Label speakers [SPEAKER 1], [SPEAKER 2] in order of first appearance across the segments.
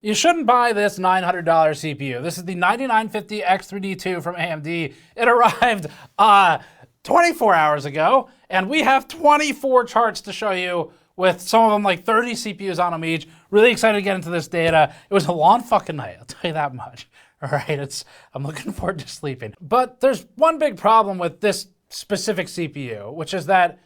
[SPEAKER 1] You shouldn't buy this $900 CPU. This is the 9950X3D2 from AMD. It arrived 24 hours ago, and we have 24 charts to show you with some of them like 30 CPUs on them each. Really excited to get into this data. It was a long fucking night, I'll tell you that much. All right, I'm looking forward to sleeping. But there's one big problem with this specific CPU, which is that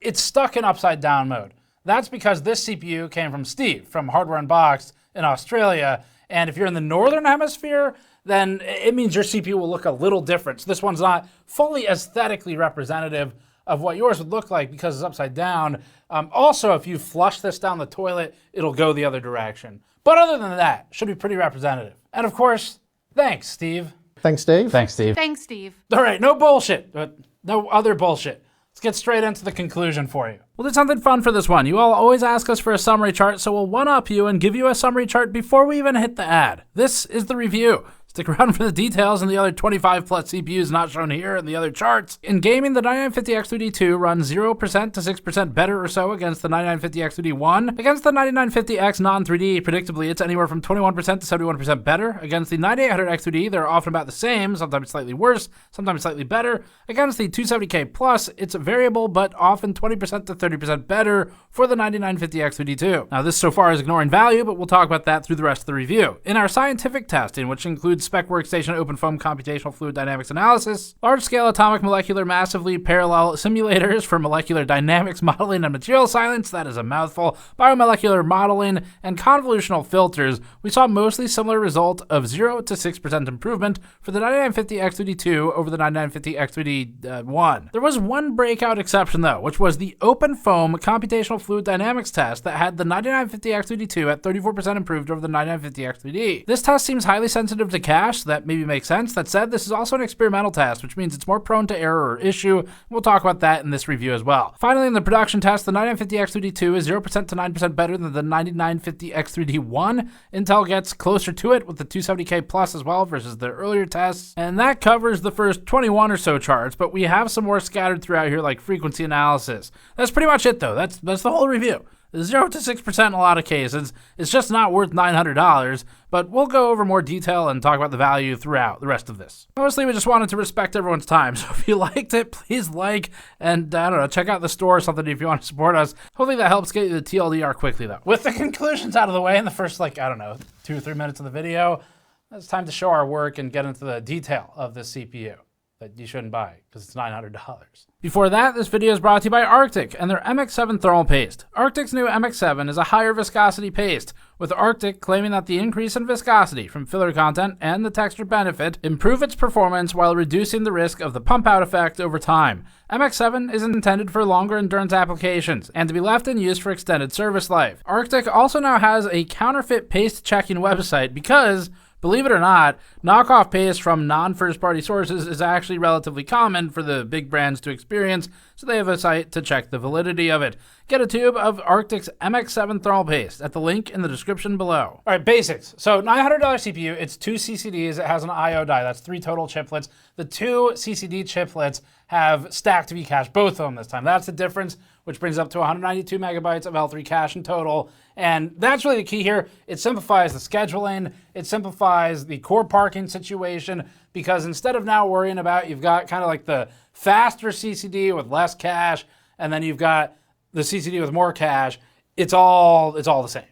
[SPEAKER 1] it's stuck in upside down mode. That's because this CPU came from Steve from Hardware Unboxed in Australia. And if you're in the Northern Hemisphere, then it means your CPU will look a little different. So this one's not fully aesthetically representative of what yours would look like because it's upside down. Also, if you flush this down the toilet, it'll go the other direction. But other than that, should be pretty representative. And of course, thanks, Steve.
[SPEAKER 2] Thanks, Dave.
[SPEAKER 3] Thanks, Steve.
[SPEAKER 4] Thanks, Steve.
[SPEAKER 1] All right, no bullshit, but no other bullshit. Let's get straight into the conclusion for you. We'll do something fun for this one. You all always ask us for a summary chart, so we'll one-up you and give you a summary chart before we even hit the ad. This is the review. Stick around for the details and the other 25 plus CPUs not shown here in the other charts. In gaming, the 9950X3D2 runs 0% to 6% better or so against the 9950X3D1. Against the 9950X non-3D, predictably, it's anywhere from 21% to 71% better. Against the 9800X3D, they're often about the same, sometimes slightly worse, sometimes slightly better. Against the 270K Plus, it's variable, but often 20% to 30% better for the 9950X3D2. Now, this so far is ignoring value, but we'll talk about that through the rest of the review. In our scientific testing, which includes SpecWorkstation OpenFOAM Computational Fluid Dynamics Analysis, large-scale atomic molecular massively parallel simulators for molecular dynamics modeling and material science, that is a mouthful, biomolecular modeling, and convolutional filters, we saw mostly similar result of 0 to 6% improvement for the 9950X3D2 over the 9950X3D1. There was one breakout exception though, which was the OpenFOAM Computational Fluid Dynamics test that had the 9950X3D2 at 34% improved over the 9950X3D. This test seems highly sensitive to cache, so that maybe makes sense. That said, this is also an experimental test, which means it's more prone to error or issue. We'll talk about that in this review as well. Finally, in the production test, the 9950X3D2 is 0% to 9% better than the 9950X3D1. Intel gets closer to it with the 270K Plus as well versus the earlier tests. And that covers the first 21 or so charts, but we have some more scattered throughout here like frequency analysis. That's pretty much it though. That's the whole review. 0 to 6% in a lot of cases. It's just not worth $900, but we'll go over more detail and talk about the value throughout the rest of this. Mostly we just wanted to respect everyone's time, so if you liked it, please like, and I don't know, check out the store or something if you want to support us. Hopefully that helps get you the TLDR quickly though. With the conclusions out of the way in the first 2 or 3 minutes of the video, it's time to show our work and get into the detail of this CPU that you shouldn't buy because it's $900. Before that, this video is brought to you by Arctic and their MX7 thermal paste. Arctic's new MX7 is a higher viscosity paste, with Arctic claiming that the increase in viscosity from filler content and the texture benefit improve its performance while reducing the risk of the pump out effect over time. MX7 is intended for longer endurance applications and to be left in use for extended service life. Arctic also now has a counterfeit paste checking website because, believe it or not, knockoff paste from non-first-party sources is actually relatively common for the big brands to experience, so they have a site to check the validity of it. Get a tube of Arctic's MX7 thermal paste at the link in the description below. All right, basics. So $900 CPU, it's 2 CCDs, it has an I/O die, that's 3 total chiplets. The 2 CCD chiplets have stacked V cache, both of them this time. That's the difference, which brings up to 192 megabytes of L3 cache in total. And that's really the key here. It simplifies the scheduling, it simplifies the core parking situation, because instead of now worrying about, you've got kind of like the faster CCD with less cache, and then you've got the CCD with more cache, it's all the same.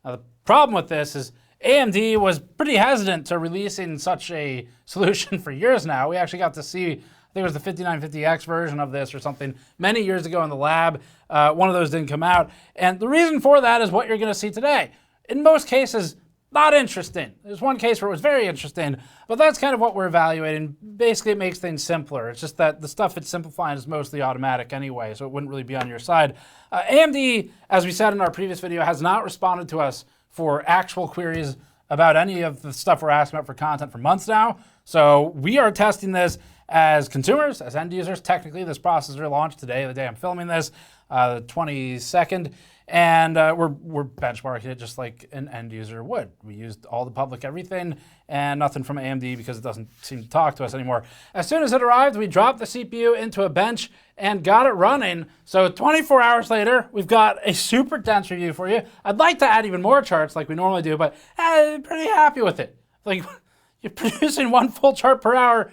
[SPEAKER 1] Now the problem with this is AMD was pretty hesitant to releasing such a solution for years now. We actually got to see, I think it was the 5950X version of this or something many years ago in the lab. One of those didn't come out. And the reason for that is what you're gonna see today. In most cases, not interesting. There's one case where it was very interesting, but that's kind of what we're evaluating. Basically, it makes things simpler. It's just that the stuff it's simplifying is mostly automatic anyway, so it wouldn't really be on your side. AMD, as we said in our previous video, has not responded to us for actual queries about any of the stuff we're asking about for content for months now. So we are testing this As consumers, as end users, technically this processor launched today, the day I'm filming this, the 22nd, and we're benchmarking it just like an end user would. We used all the public everything and nothing from AMD because it doesn't seem to talk to us anymore. As soon as it arrived, we dropped the CPU into a bench and got it running. So 24 hours later, we've got a super dense review for you. I'd like to add even more charts like we normally do, but I'm pretty happy with it. Like, you're producing 1 full chart per hour.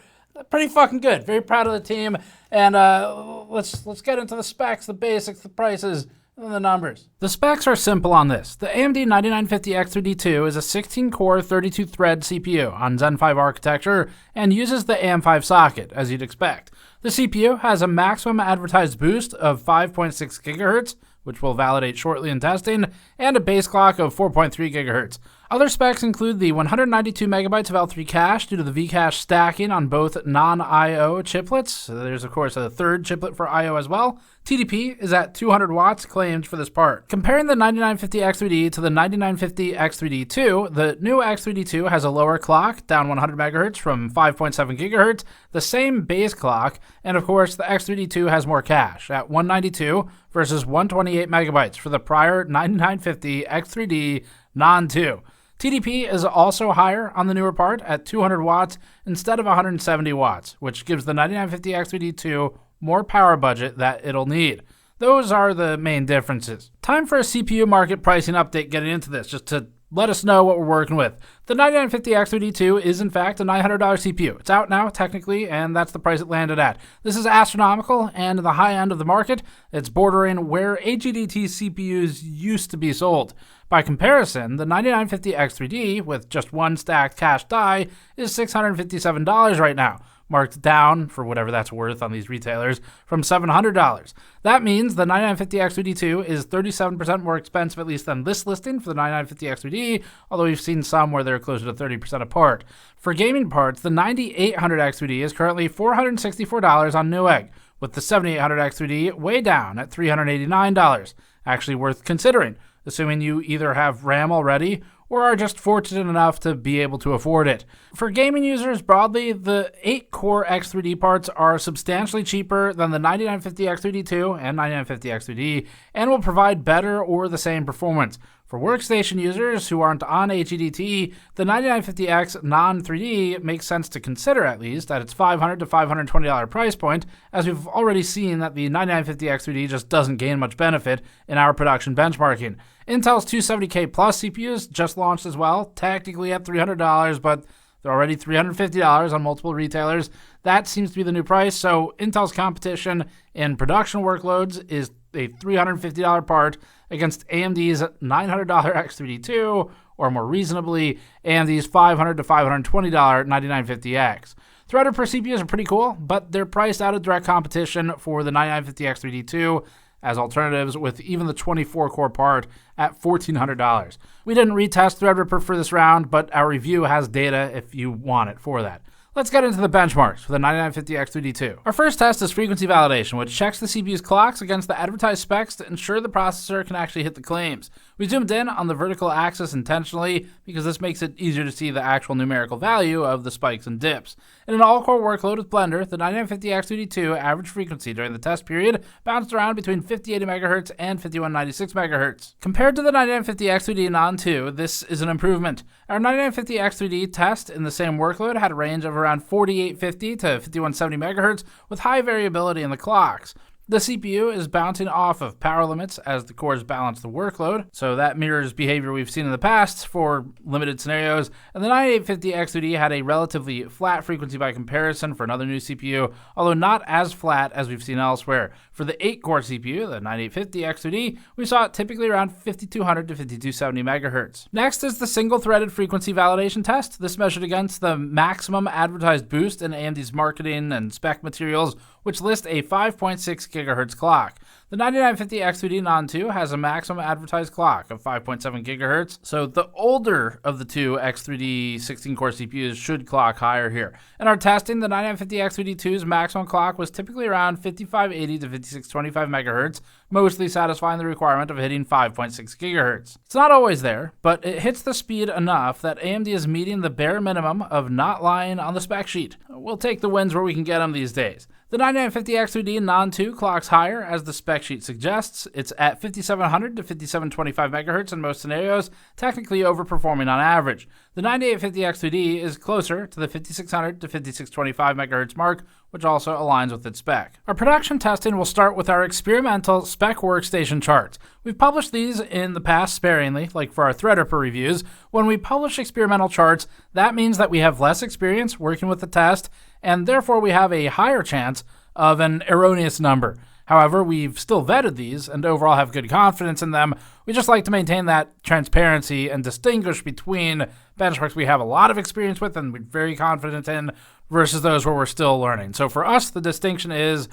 [SPEAKER 1] Pretty fucking good. Very proud of the team. And let's get into the specs, the basics, the prices, and the numbers. The specs are simple on this. The AMD 9950X3D2 is a 16-core, 32-thread CPU on Zen 5 architecture and uses the AM5 socket, as you'd expect. The CPU has a maximum advertised boost of 5.6 GHz, which we'll validate shortly in testing, and a base clock of 4.3 GHz. Other specs include the 192 megabytes of L3 cache due to the Vcache stacking on both non-I/O chiplets. So there's, of course, a third chiplet for I/O as well. TDP is at 200 watts claimed for this part. Comparing the 9950X3D to the 9950X3D2, the new X3D2 has a lower clock, down 100 MHz from 5.7 GHz, the same base clock, and of course the X3D2 has more cache at 192 versus 128 megabytes for the prior 9950X3D Non-2. TDP is also higher on the newer part at 200 watts instead of 170 watts, which gives the 9950X3D2 more power budget that it'll need. Those are the main differences. Time for a CPU market pricing update getting into this, just to let us know what we're working with. The 9950X3D2 is in fact a $900 CPU. It's out now, technically, and that's the price it landed at. This is astronomical, and in the high end of the market, it's bordering where HEDT CPUs used to be sold. By comparison, the 9950X3D, with just one stacked cache die, is $657 right now, marked down, for whatever that's worth on these retailers, from $700. That means the 9950X3D2 is 37% more expensive at least than this listing for the 9950X3D, although we've seen some where they're closer to 30% apart. For gaming parts, the 9800X3D is currently $464 on Newegg, with the 7800X3D way down at $389. Actually worth considering, assuming you either have RAM already or are just fortunate enough to be able to afford it. For gaming users broadly, the 8-core X3D parts are substantially cheaper than the 9950X3D2 and 9950X3D and will provide better or the same performance. For workstation users who aren't on HEDT, the 9950X non-3D makes sense to consider at least at its $500 to $520 price point, as we've already seen that the 9950X3D just doesn't gain much benefit in our production benchmarking. Intel's 270K Plus CPUs just launched as well, technically at $300, but they're already $350 on multiple retailers. That seems to be the new price, so Intel's competition in production workloads is a $350 part against AMD's $900 X3D2, or more reasonably, AMD's $500 to $520 9950X. Threaded per CPUs are pretty cool, but they're priced out of direct competition for the 9950 X3D2 as alternatives, with even the 24-core part at $1,400. We didn't retest Threadripper for this round, but our review has data if you want it for that. Let's get into the benchmarks for the 9950X3D2. Our first test is frequency validation, which checks the CPU's clocks against the advertised specs to ensure the processor can actually hit the claims. We zoomed in on the vertical axis intentionally because this makes it easier to see the actual numerical value of the spikes and dips. In an all-core workload with Blender, the 9950X3D2 average frequency during the test period bounced around between 5080 MHz and 5196 MHz. Compared to the 9950X3D Non-2, this is an improvement. Our 9950X3D test in the same workload had a range of around 4850 to 5170 MHz with high variability in the clocks. The CPU is bouncing off of power limits as the cores balance the workload, so that mirrors behavior we've seen in the past for limited scenarios, and the 9850X3D had a relatively flat frequency by comparison for another new CPU, although not as flat as we've seen elsewhere. For the 8-core CPU, the 9850X3D, we saw it typically around 5200 to 5270 MHz. Next is the single-threaded frequency validation test. This measured against the maximum advertised boost in AMD's marketing and spec materials, which list a 5.6 GHz clock. The 9950X3D Non 2 has a maximum advertised clock of 5.7 gigahertz, so the older of the two X3D 16-core CPUs should clock higher here. In our testing, the 9950X3D2's maximum clock was typically around 5580 to 5625 megahertz, mostly satisfying the requirement of hitting 5.6 gigahertz. It's not always there, but it hits the speed enough that AMD is meeting the bare minimum of not lying on the spec sheet. We'll take the wins where we can get them these days. The 9950X3D Non 2 clocks higher, as the spec sheet suggests. It's at 5700 to 5725 megahertz in most scenarios, technically overperforming on average. The 9850X3D is closer to the 5600 to 5625 megahertz mark, which also aligns with its spec. Our production testing will start with our experimental SpecWorkstation charts. We've published these in the past sparingly, like for our Threadripper reviews. When we publish experimental charts, that means that we have less experience working with the test, and therefore we have a higher chance of an erroneous number. However, we've still vetted these and overall have good confidence in them. We just like to maintain that transparency and distinguish between benchmarks we have a lot of experience with and we're very confident in versus those where we're still learning. So for us, the distinction is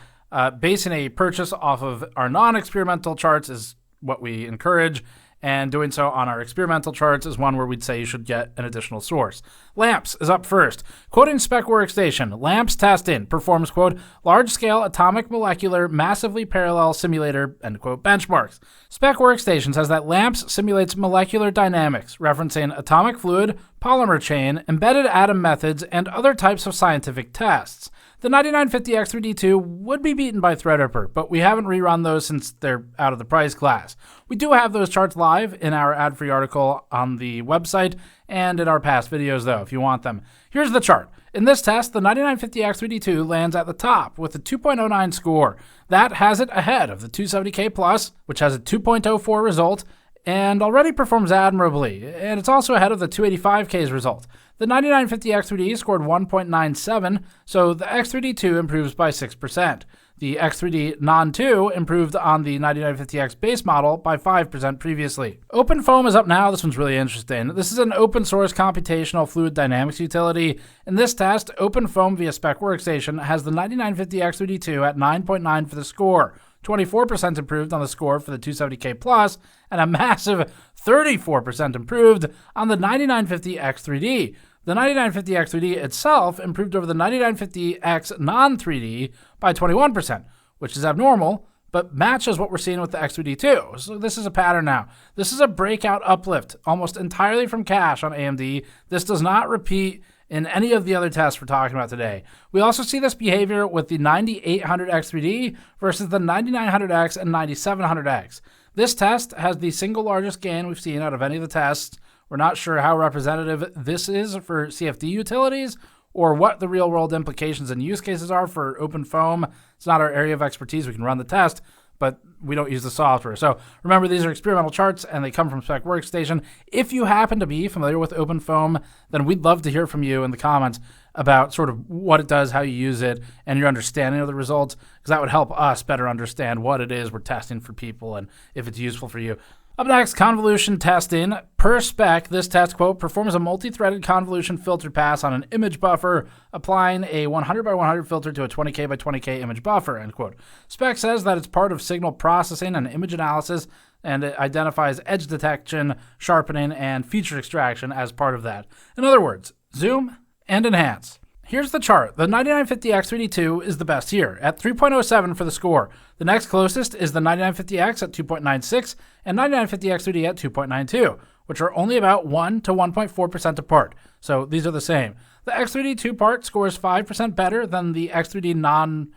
[SPEAKER 1] basing a purchase off of our non-experimental charts is what we encourage, and doing so on our experimental charts is one where we'd say you should get an additional source. LAMMPS is up first. Quoting SpecWorkstation, LAMMPS testing performs, quote, large-scale atomic molecular massively parallel simulator, end quote, benchmarks. SpecWorkstation says that LAMMPS simulates molecular dynamics, referencing atomic fluid, polymer chain, embedded atom methods, and other types of scientific tests. The 9950X3D2 would be beaten by Threadripper, but we haven't rerun those since they're out of the price class. We do have those charts live in our ad-free article on the website and in our past videos, though, if you want them. Here's the chart. In this test, the 9950X3D2 lands at the top with a 2.09 score. That has it ahead of the 270K Plus, which has a 2.04 result, and already performs admirably, and it's also ahead of the 285K's result. The 9950X3D scored 1.97, so the X3D2 improves by 6%. The X3D Non 2 improved on the 9950X base model by 5% previously. OpenFOAM is up now. This one's really interesting. This is an open source computational fluid dynamics utility. In this test, OpenFOAM via SpecWorkstation has the 9950X3D2 at 9.9 for the score, 24% improved on the score for the 270K Plus, and a massive 34% improved on the 9950X3D. The 9950X3D itself improved over the 9950X non-3D by 21%, which is abnormal, but matches what we're seeing with the X3D2. So this is a pattern now. This is a breakout uplift, almost entirely from cache on AMD. This does not repeat in any of the other tests we're talking about today. We also see this behavior with the 9800X3D versus the 9900X and 9700X. This test has the single largest gain we've seen out of any of the tests. We're not sure how representative this is for CFD utilities or what the real-world implications and use cases are for OpenFOAM. It's not our area of expertise. We can run the test, but we don't use the software. So remember, these are experimental charts, and they come from SpecWorkstation. If you happen to be familiar with OpenFOAM, then we'd love to hear from you in the comments about sort of what it does, how you use it, and your understanding of the results, because that would help us better understand what it is we're testing for people and if it's useful for you. Up next, convolution testing. Per spec, this test, quote, performs a multi-threaded convolution filter pass on an image buffer, applying a 100 by 100 filter to a 20K by 20K image buffer, end quote. Spec says that it's part of signal processing and image analysis, and it identifies edge detection, sharpening, and feature extraction as part of that. In other words, zoom and enhance. Here's the chart. The 9950X3D2 is the best here, at 3.07 for the score. The next closest is the 9950X at 2.96 and 9950X3D at 2.92, which are only about 1 to 1.4% apart. So these are the same. The X3D2 part scores 5% better than the X3D Non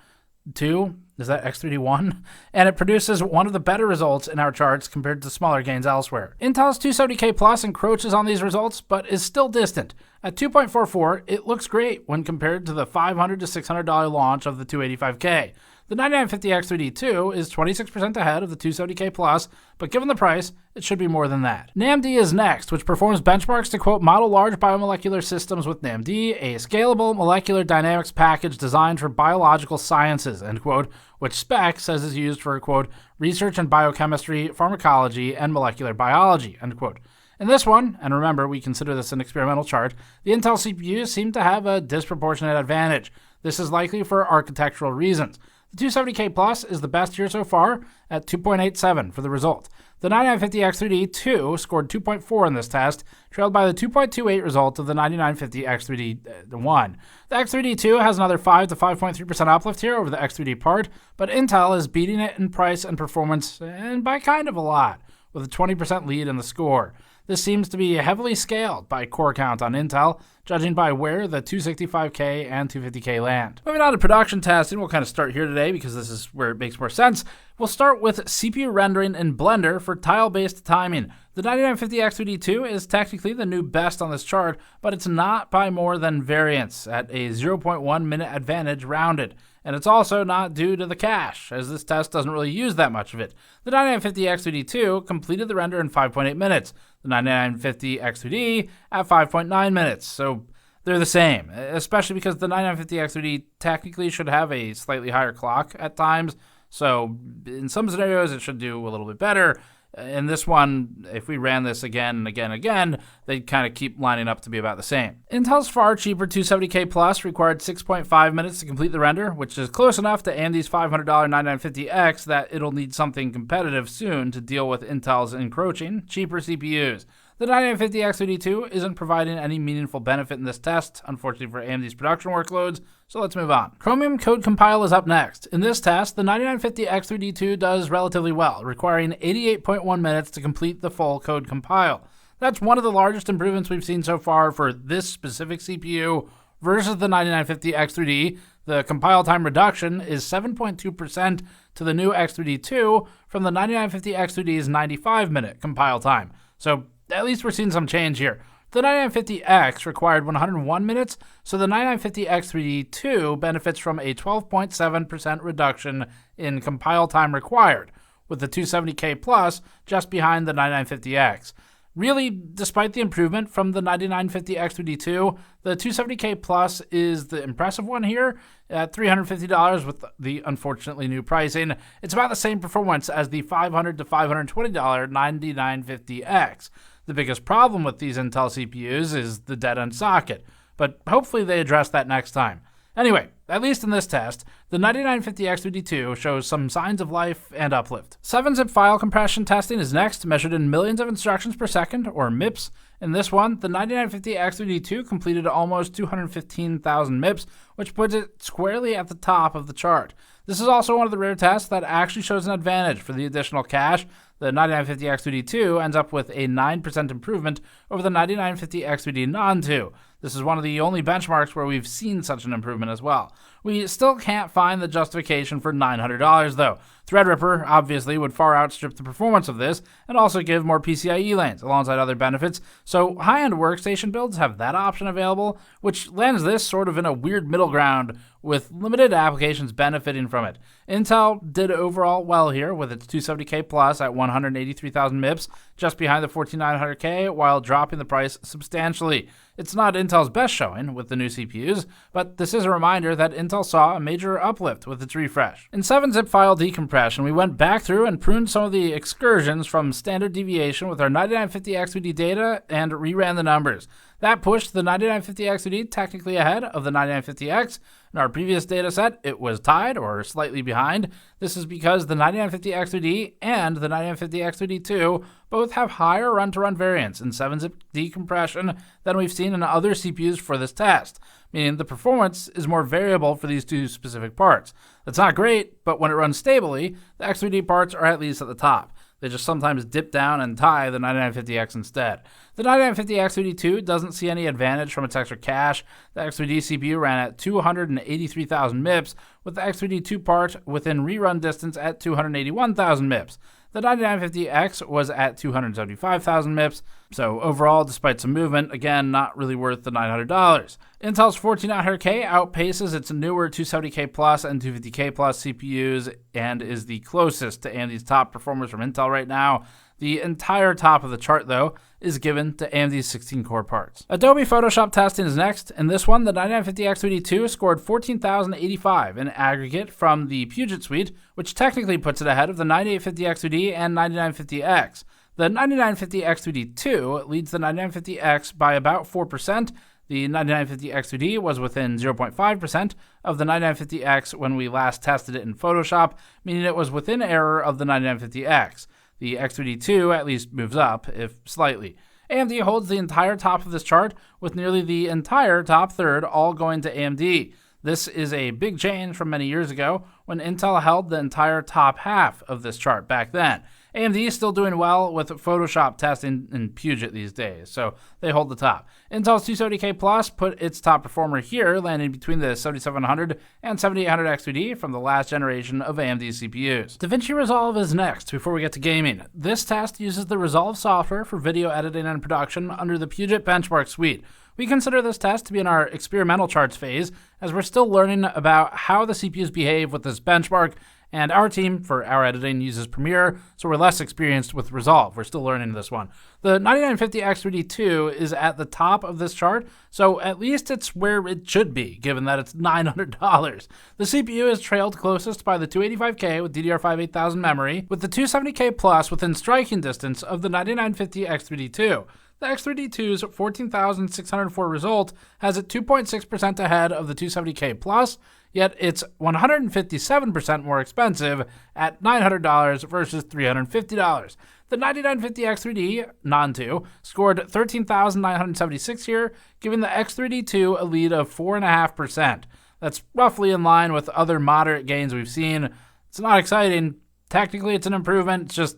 [SPEAKER 1] 2. Is that X3D1? And it produces one of the better results in our charts compared to smaller gains elsewhere. Intel's 270K Plus encroaches on these results, but is still distant. At 2.44, it looks great when compared to the $500 to $600 launch of the 285K. The 9950X3D2 is 26% ahead of the 270K Plus, but given the price, it should be more than that. NAMD is next, which performs benchmarks to, quote, model large biomolecular systems with NAMD, a scalable molecular dynamics package designed for biological sciences, end quote, which Spec says is used for, quote, research in biochemistry, pharmacology, and molecular biology, end quote. In this one, and remember we consider this an experimental chart, the Intel CPUs seem to have a disproportionate advantage. This is likely for architectural reasons. The 270K Plus is the best here so far at 2.87 for the result. The 9950X3D2 scored 2.4 in this test, trailed by the 2.28 result of the 9950X3D1. The X3D2 has another 5 to 5.3% uplift here over the X3D part, but Intel is beating it in price and performance, and by kind of a lot, with a 20% lead in the score. This seems to be heavily scaled by core count on Intel, judging by where the 265K and 250K land. Moving on to production testing, we'll kind of start here today because this is where it makes more sense. We'll start with CPU rendering in Blender for tile-based timing. The 9950X3D2 is technically the new best on this chart, but it's not by more than variance at a 0.1 minute advantage rounded. And it's also not due to the cache, as this test doesn't really use that much of it. The 9950X3D2 completed the render in 5.8 minutes, the 9950X3D at 5.9 minutes, so they're the same, especially because the 9950X3D technically should have a slightly higher clock at times, so in some scenarios it should do a little bit better. In this one, if we ran this again and again and again, they'd kind of keep lining up to be about the same. Intel's far cheaper 270K Plus required 6.5 minutes to complete the render, which is close enough to AMD's $500 9950X that it'll need something competitive soon to deal with Intel's encroaching, cheaper CPUs. The 9950X3D2 isn't providing any meaningful benefit in this test, unfortunately for AMD's production workloads, so let's move on. Chromium Code Compile is up next. In this test, the 9950X3D2 does relatively well, requiring 88.1 minutes to complete the full code compile. That's one of the largest improvements we've seen so far for this specific CPU versus the 9950X3D. The compile time reduction is 7.2% to the new X3D2 from the 9950X3D's 95-minute compile time. So at least we're seeing some change here. The 9950X required 101 minutes, so the 9950X3D2 benefits from a 12.7% reduction in compile time required, with the 270K Plus just behind the 9950X. Really, despite the improvement from the 9950X3D2, the 270K Plus is the impressive one here at $350 with the unfortunately new pricing. It's about the same performance as the $500 to $520 9950X. The biggest problem with these Intel CPUs is the dead-end socket, but hopefully they address that next time. Anyway, at least in this test, the 9950X3D2 shows some signs of life and uplift. 7-zip file compression testing is next, measured in millions of instructions per second, or MIPS. In this one, the 9950X3D2 completed almost 215,000 MIPS, which puts it squarely at the top of the chart. This is also one of the rare tests that actually shows an advantage for the additional cache. The 9950X3D2 ends up with a 9% improvement over the 9950X3D Non-2. This is one of the only benchmarks where we've seen such an improvement as well. We still can't find the justification for $900 though. Threadripper obviously would far outstrip the performance of this and also give more PCIe lanes alongside other benefits, so high-end workstation builds have that option available, which lands this sort of in a weird middle ground with limited applications benefiting from it. Intel did overall well here with its 270K Plus at 183,000 MIPS, just behind the 14900K, while dropping the price substantially. It's not Intel's best showing with the new CPUs, but this is a reminder that Intel saw a major uplift with its refresh. In 7-zip file decompression, we went back through and pruned some of the excursions from standard deviation with our 9950X3D data and reran the numbers. That pushed the 9950X3D technically ahead of the 9950X. In our previous data set, it was tied or slightly behind. This is because the 9950X3D and the 9950X3D2 both have higher run-to-run variance in 7-zip decompression than we've seen in other CPUs for this test, meaning the performance is more variable for these two specific parts. That's not great, but when it runs stably, the X3D parts are at least at the top. They just sometimes dip down and tie the 9950X instead. The 9950X3D2 doesn't see any advantage from its extra cache. The X3D CPU ran at 283,000 MIPS, with the X3D2 part within rerun distance at 281,000 MIPS. The 9950X was at 275,000 MIPS, so overall, despite some movement, again, not really worth the $900. Intel's 14900K outpaces its newer 270K Plus and 250K Plus CPUs and is the closest to AMD's top performers from Intel right now. The entire top of the chart, though, is given to AMD's 16-core parts. Adobe Photoshop testing is next. In this one, the 9950X3D2 scored 14,085 in aggregate from the Puget suite, which technically puts it ahead of the 9850X3D and 9950X. The 9950X3D2 leads the 9950X by about 4%. The 9950X3D was within 0.5% of the 9950X when we last tested it in Photoshop, meaning it was within error of the 9950X. The X3D2 at least moves up, if slightly. AMD holds the entire top of this chart, with nearly the entire top third all going to AMD. This is a big change from many years ago, when Intel held the entire top half of this chart back then. AMD is still doing well with Photoshop testing in Puget these days, so they hold the top. Intel's 270K Plus put its top performer here, landing between the 7700 and 7800 X3D from the last generation of AMD CPUs. DaVinci Resolve is next before we get to gaming. This test uses the Resolve software for video editing and production under the Puget Benchmark suite. We consider this test to be in our experimental charts phase, as we're still learning about how the CPUs behave with this benchmark, and our team, for our editing, uses Premiere, so we're less experienced with Resolve. We're still learning this one. The 9950X3D2 is at the top of this chart, so at least it's where it should be, given that it's $900. The CPU is trailed closest by the 285K with DDR5 8000 memory, with the 270K Plus within striking distance of the 9950X3D2. The X3D2's 14,604 result has it 2.6% ahead of the 270K Plus, yet it's 157% more expensive at $900 versus $350. The 9950X3D, non-2, scored 13,976 here, giving the X3D2 a lead of 4.5%. That's roughly in line with other moderate gains we've seen. It's not exciting. Technically, it's an improvement. It's just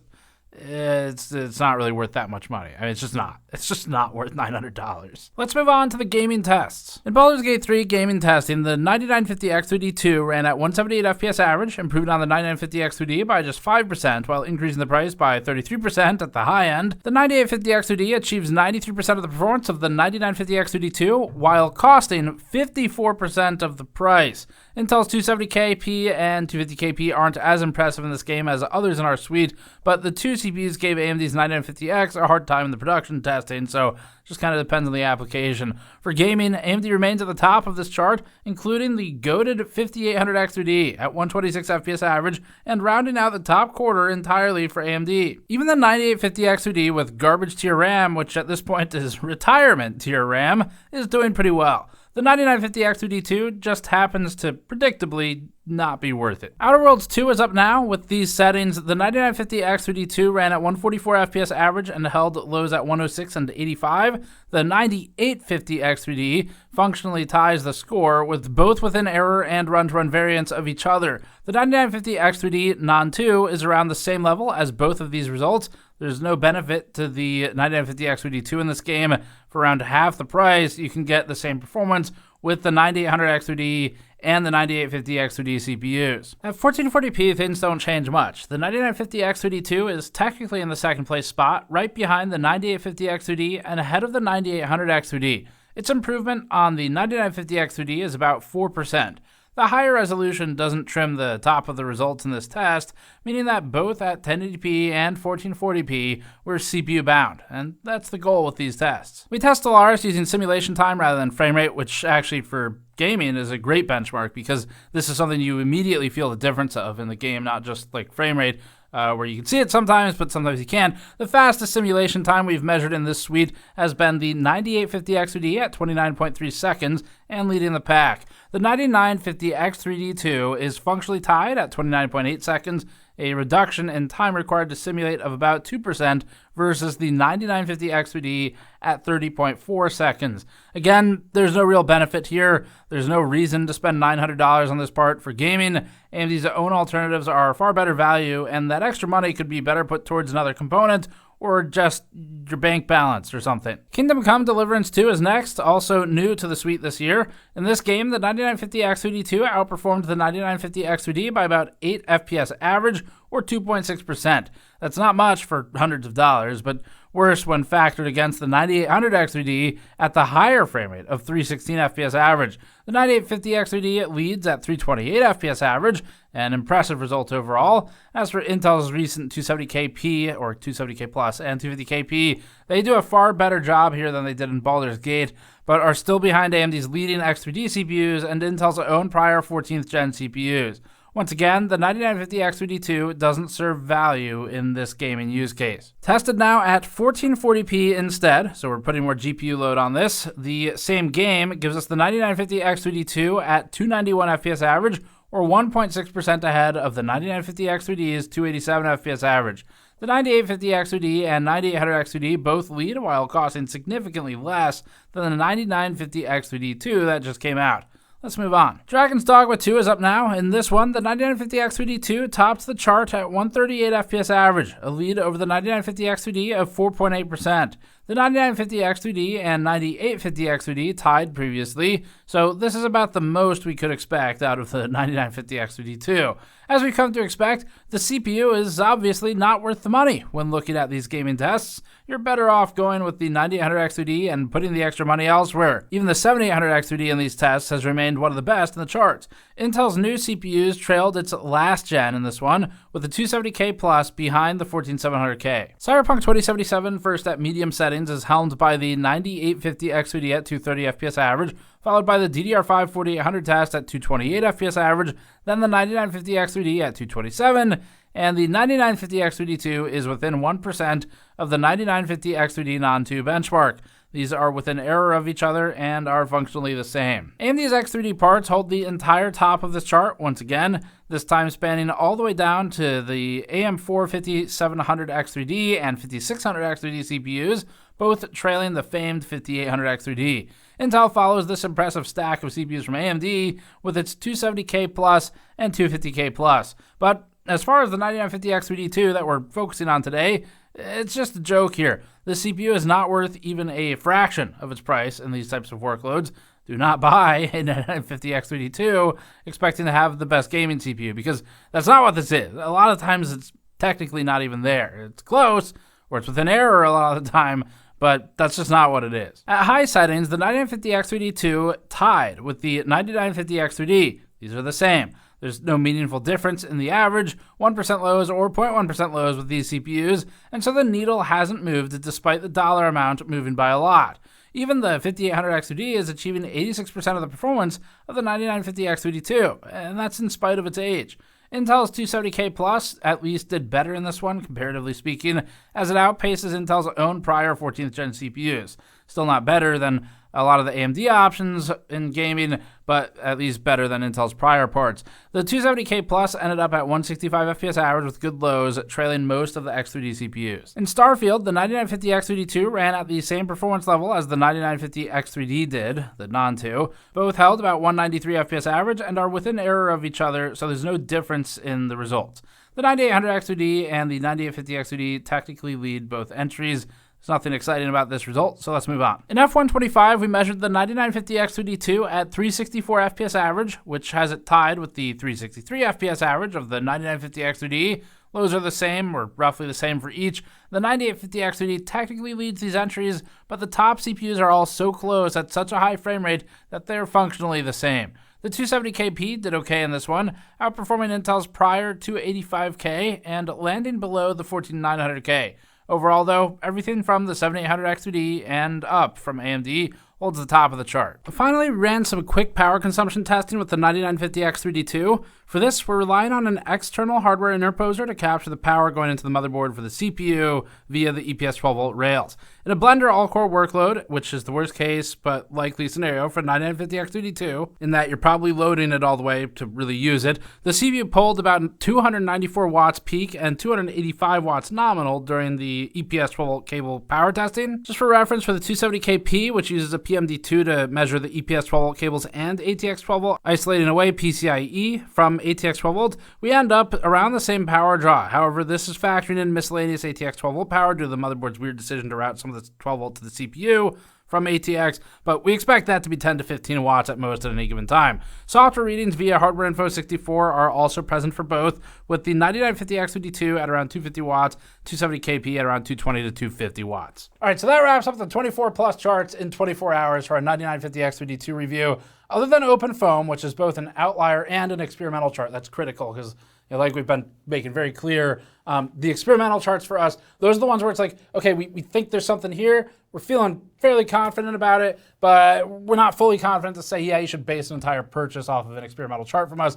[SPEAKER 1] it's not really worth that much money. I mean, it's just not. It's just not worth $900. Let's move on to the gaming tests. In Baldur's Gate 3 gaming testing, the 9950X3D2 ran at 178 FPS average, improved on the 9950X3D by just 5%, while increasing the price by 33% at the high end. The 9850X3D achieves 93% of the performance of the 9950X3D2, while costing 54% of the price. Intel's 270KP and 250KP aren't as impressive in this game as others in our suite, but the two CPUs gave AMD's 9950X a hard time in the production testing, so it just kind of depends on the application. For gaming, AMD remains at the top of this chart, including the goated 5800X3D at 126 FPS average, and rounding out the top quarter entirely for AMD. Even the 9850X3D with garbage tier RAM, which at this point is retirement tier RAM, is doing pretty well. The 9950X3D2 just happens to predictably not be worth it. Outer Worlds 2 is up now. With these settings, the 9950X3D2 ran at 144 FPS average and held lows at 106 and 85. The 9850X3D functionally ties the score, with both within error and run-to-run variants of each other. The 9950X3D non-2 is around the same level as both of these results. There's no benefit to the 9950X3D2 in this game. For around half the price, you can get the same performance with the 9800X3D and the 9850X3D CPUs. At 1440p, things don't change much. The 9950X3D2 is technically in the second place spot, right behind the 9850X3D and ahead of the 9800X3D. Its improvement on the 9950X3D is about 4%. The higher resolution doesn't trim the top of the results in this test, meaning that both at 1080p and 1440p we're CPU bound, and that's the goal with these tests. We test Stellaris using simulation time rather than frame rate, which actually for gaming is a great benchmark because this is something you immediately feel the difference of in the game, not just like frame rate, where you can see it sometimes, but sometimes you can't. The fastest simulation time we've measured in this suite has been the 9850X3D at 29.3 seconds and leading the pack. The 9950X3D2 is functionally tied at 29.8 seconds, a reduction in time required to simulate of about 2% versus the 9950X3D at 30.4 seconds. Again, there's no real benefit here. There's no reason to spend $900 on this part. For gaming, AMD's own alternatives are far better value, and that extra money could be better put towards another component or just your bank balance or something. Kingdom Come Deliverance 2 is next, also new to the suite this year. In this game, the 9950X3D2 outperformed the 9950X3D by about 8 FPS average, or 2.6%. That's not much for hundreds of dollars, but worse when factored against the 9800X3D at the higher frame rate of 316 FPS average. The 9850X3D leads at 328 FPS average, an impressive result overall. As for Intel's recent 270KP, or 270K Plus, and 250KP, they do a far better job here than they did in Baldur's Gate, but are still behind AMD's leading X3D CPUs and Intel's own prior 14th gen CPUs. Once again, the 9950X3D2 doesn't serve value in this gaming use case. Tested now at 1440p instead, so we're putting more GPU load on this. The same game gives us the 9950X3D2 at 291 FPS average, or 1.6% ahead of the 9950X3D's 287 FPS average. The 9850X3D and 9800X3D both lead while costing significantly less than the 9950X3D2 that just came out. Let's move on. Dragon's Dogma 2 is up now. In this one, the 9950X3D2 tops the chart at 138 FPS average, a lead over the 9950X3D of 4.8%. The 9950X3D and 9850X3D tied previously, so this is about the most we could expect out of the 9950X3D2. As we come to expect, the CPU is obviously not worth the money when looking at these gaming tests. You're better off going with the 9800X3D and putting the extra money elsewhere. Even the 7800X3D in these tests has remained one of the best in the charts. Intel's new CPUs trailed its last gen in this one, with the 270K Plus behind the 14700K. Cyberpunk 2077, first at medium settings, is helmed by the 9850X3D at 230 FPS average, followed by the DDR5 4800 test at 228 FPS average, then the 9950X3D at 227, and the 9950X3D2 is within 1% of the 9950X3D Non-2 benchmark. These are within error of each other and are functionally the same. AMD's X3D parts hold the entire top of this chart once again, this time spanning all the way down to the AM4 5700X3D and 5600X3D CPUs, both trailing the famed 5800X3D. Intel follows this impressive stack of CPUs from AMD with its 270K Plus and 250K Plus. But as far as the 9950X3D2 that we're focusing on today, it's just a joke here. The CPU is not worth even a fraction of its price in these types of workloads. Do not buy a 9950X3D2 expecting to have the best gaming CPU, because that's not what this is. A lot of times it's technically not even there. It's close, or it's within error a lot of the time, but that's just not what it is. At high settings, the 9950X3D2 tied with the 9950X3D. These are the same. There's no meaningful difference in the average, 1% lows or 0.1% lows with these CPUs, and so the needle hasn't moved despite the dollar amount moving by a lot. Even the 5800X3D is achieving 86% of the performance of the 9950X3D2, and that's in spite of its age. Intel's 270K Plus at least did better in this one, comparatively speaking, as it outpaces Intel's own prior 14th gen CPUs. Still not better than a lot of the AMD options in gaming, but at least better than Intel's prior parts. The 270K Plus ended up at 165 FPS average with good lows, trailing most of the X3D CPUs. In Starfield, the 9950X3D2 ran at the same performance level as the 9950X3D did, the non-2. Both held about 193 FPS average and are within error of each other, so there's no difference in the results. The 9800X3D and the 9850X3D technically lead both entries. There's nothing exciting about this result, so let's move on. In F125, we measured the 9950X3D2 at 364 FPS average, which has it tied with the 363 FPS average of the 9950X3D. Lows are the same, or roughly the same for each. The 9850X3D technically leads these entries, but the top CPUs are all so close at such a high frame rate that they're functionally the same. The 270KP did okay in this one, outperforming Intel's prior 285K and landing below the 14900K. Overall, though, everything from the 7800X3D and up from AMD holds the top of the chart. Finally, we ran some quick power consumption testing with the 9950X3D2. For this, we're relying on an external hardware interposer to capture the power going into the motherboard for the CPU via the EPS 12-volt rails. In a Blender all-core workload, which is the worst case but likely scenario for 9950X3D2, in that you're probably loading it all the way to really use it, the CPU pulled about 294 watts peak and 285 watts nominal during the EPS 12-volt cable power testing. Just for reference, for the 270KP, which uses a PMD2 to measure the EPS 12-volt cables and ATX 12-volt, isolating away PCIe from ATX 12-volt, we end up around the same power draw. However, this is factoring in miscellaneous ATX 12-volt power due to the motherboard's weird decision to route some of the 12-volt to the CPU from ATX, but we expect that to be 10 to 15 watts at most at any given time. Software readings via Hardware Info 64 are also present for both, with the 9950X3D2 at around 250 watts, 270KP at around 220 to 250 watts. All right, so that wraps up the 24 plus charts in 24 hours for our 9950X3D2 review. Other than OpenFOAM, which is both an outlier and an experimental chart, that's critical because, like we've been making very clear, the experimental charts for us, those are the ones where it's like, okay, we think there's something here, we're feeling fairly confident about it, but we're not fully confident to say, yeah, you should base an entire purchase off of an experimental chart from us.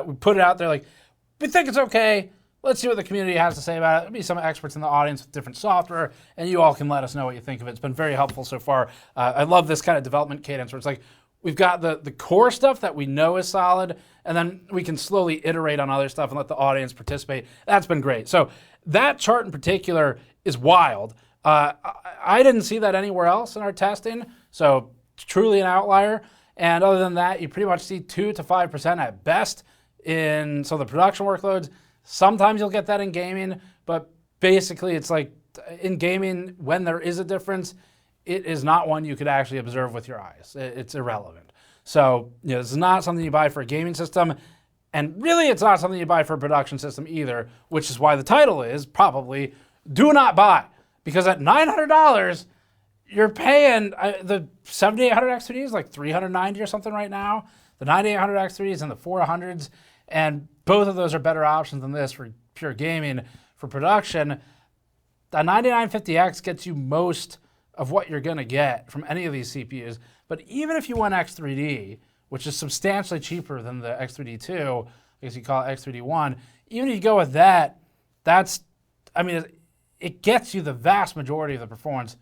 [SPEAKER 1] We put it out there like, we think it's okay. Let's see what the community has to say about it. There'll be some experts in the audience with different software, and you all can let us know what you think of it. It's been very helpful so far. I love this kind of development cadence where it's like, we've got the core stuff that we know is solid, and then we can slowly iterate on other stuff and let the audience participate. That's been great. So that chart in particular is wild. I didn't see that anywhere else in our testing, so it's truly an outlier. And other than that, you pretty much see 2 to 5% at best in some of the production workloads. Sometimes you'll get that in gaming, but basically it's like in gaming, when there is a difference, it is not one you could actually observe with your eyes. It's irrelevant. So, this is not something you buy for a gaming system, and really it's not something you buy for a production system either, which is why the title is probably Do Not Buy. Because at $900, you're paying, the 7800 X3D is like $390 or something right now. The 9800 X3D is in the 400s, and both of those are better options than this for pure gaming. For production, the 9950X gets you most of what you're gonna get from any of these CPUs. But even if you want X3D, which is substantially cheaper than the X3D2, I guess you call it X3D1, even if you go with that, it gets you the vast majority of the performance,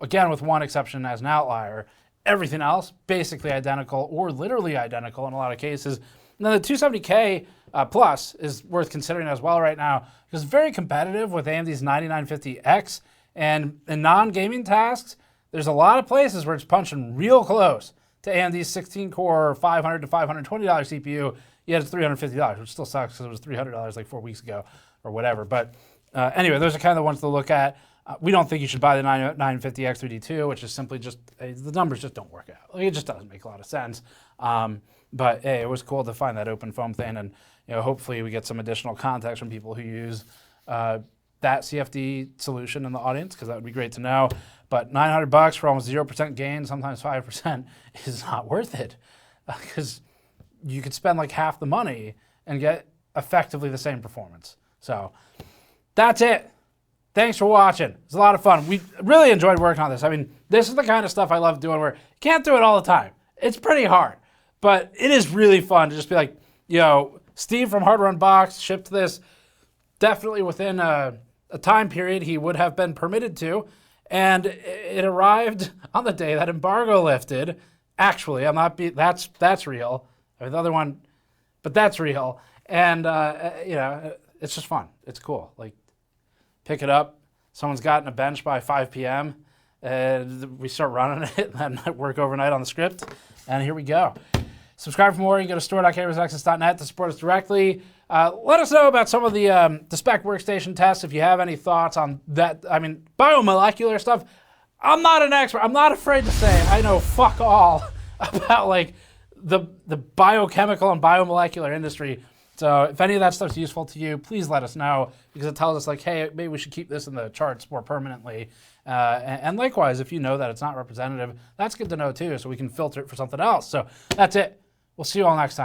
[SPEAKER 1] again, with one exception as an outlier. Everything else, basically identical or literally identical in a lot of cases. And then the 270K Plus is worth considering as well right now because it's very competitive with AMD's 9950X. And in non-gaming tasks, there's a lot of places where it's punching real close to AMD's 16-core $500 to $520 CPU, yet it's $350, which still sucks because it was $300 like 4 weeks ago or whatever. But anyway, those are kind of the ones to look at. We don't think you should buy the 950 X3D2, which is simply just, the numbers just don't work out. Like, it just doesn't make a lot of sense. But hey, it was cool to find that OpenFOAM thing, and hopefully we get some additional context from people who use that CFD solution in the audience, because that would be great to know. But $900 for almost 0% gain, sometimes 5%, is not worth it, because you could spend like half the money and get effectively the same performance. So that's it. Thanks for watching. It's a lot of fun. We really enjoyed working on this. I mean, this is the kind of stuff I love doing where you can't do it all the time. It's pretty hard, but it is really fun to just be like, Steve from Hardware Unboxed shipped this definitely within a time period he would have been permitted to, and it arrived on the day that embargo lifted. Actually, that's real. I mean, the other one, but that's real. And it's just fun. It's cool. Like, pick it up. Someone's gotten a bench by 5 p.m. And we start running it, and then work overnight on the script. And here we go. Subscribe for more. You go to store.cameronexus.net to support us directly. Let us know about some of the SpecWorkstation tests if you have any thoughts on that. I mean, biomolecular stuff. I'm not an expert. I'm not afraid to say I know fuck all about like the biochemical and biomolecular industry. So if any of that stuff's useful to you, please let us know, because it tells us like, hey, maybe we should keep this in the charts more permanently. And likewise, if you know that it's not representative, that's good to know too, so we can filter it for something else. So that's it. We'll see you all next time.